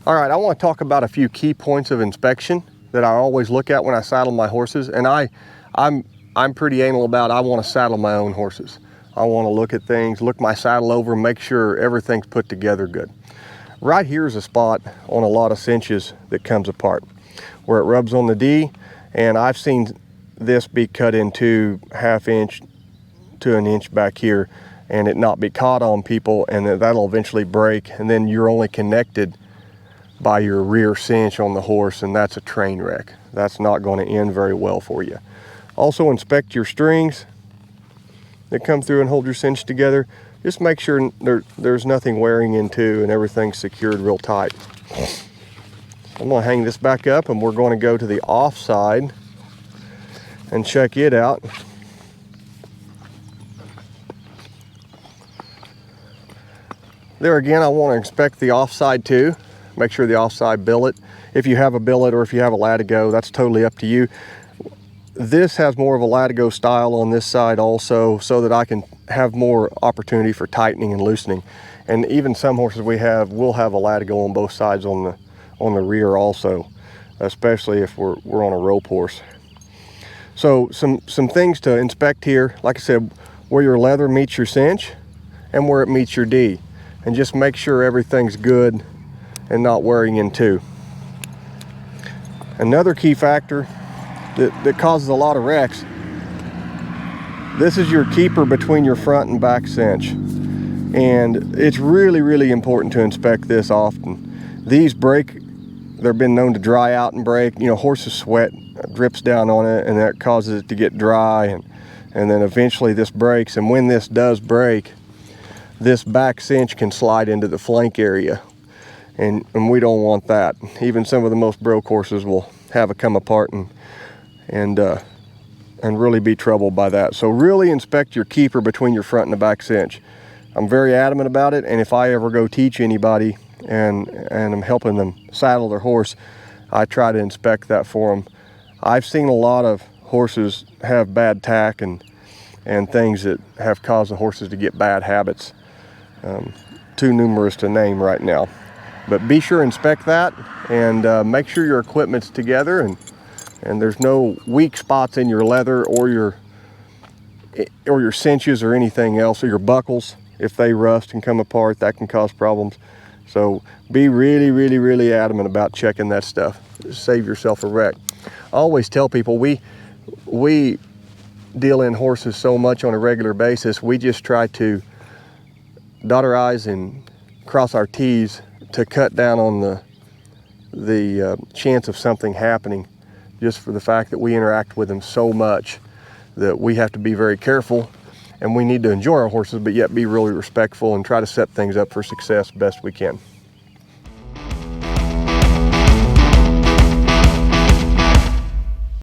All right, I want to talk about a few key points of inspection that I always look at when I saddle my horses. And I'm pretty anal about, I want to saddle my own horses. I want to look at things, look my saddle over, make sure everything's put together good. Right here is a spot on a lot of cinches that comes apart where it rubs on the D, and I've seen this be cut into 1/2 inch to 1 inch back here and it not be caught on people, and that'll eventually break, and then you're only connected by your rear cinch on the horse, and that's a train wreck. That's not going to end very well for you. Also inspect your strings that come through and hold your cinch together. Just make sure there's nothing wearing into and everything's secured real tight. I'm going to hang this back up and we're going to go to the off side and check it out. There again, I want to inspect the offside too. Make sure the offside billet. If you have a billet or if you have a latigo, that's totally up to you. This has more of a latigo style on this side also, so that I can have more opportunity for tightening and loosening. And even some horses we have will have a latigo on both sides on the rear also, especially if we're on a rope horse. So some things to inspect here, like I said, where your leather meets your cinch and where it meets your D. And just make sure everything's good and not wearing in too. Another key factor that causes a lot of wrecks, this is your keeper between your front and back cinch. And it's really, really important to inspect this often. These break, they've been known to dry out and break. You know, horses sweat drips down on it, and that causes it to get dry, and then eventually this breaks. And when this does break, this back cinch can slide into the flank area, and we don't want that. Even some of the most broke horses will have it come apart and really be troubled by that. So really inspect your keeper between your front and the back cinch. I'm very adamant about it, and if I ever go teach anybody and I'm helping them saddle their horse, I try to inspect that for them. I've seen a lot of horses have bad tack and things that have caused the horses to get bad habits. Too numerous to name right now. But be sure inspect that, and make sure your equipment's together and there's no weak spots in your leather or your cinches or anything else, or your buckles. If they rust and come apart, that can cause problems. So be really, really, really adamant about checking that stuff. Save yourself a wreck. I always tell people we deal in horses so much on a regular basis, we just try to dot our I's and cross our T's to cut down on the chance of something happening, just for the fact that we interact with them so much that we have to be very careful, and we need to enjoy our horses but yet be really respectful and try to set things up for success best we can.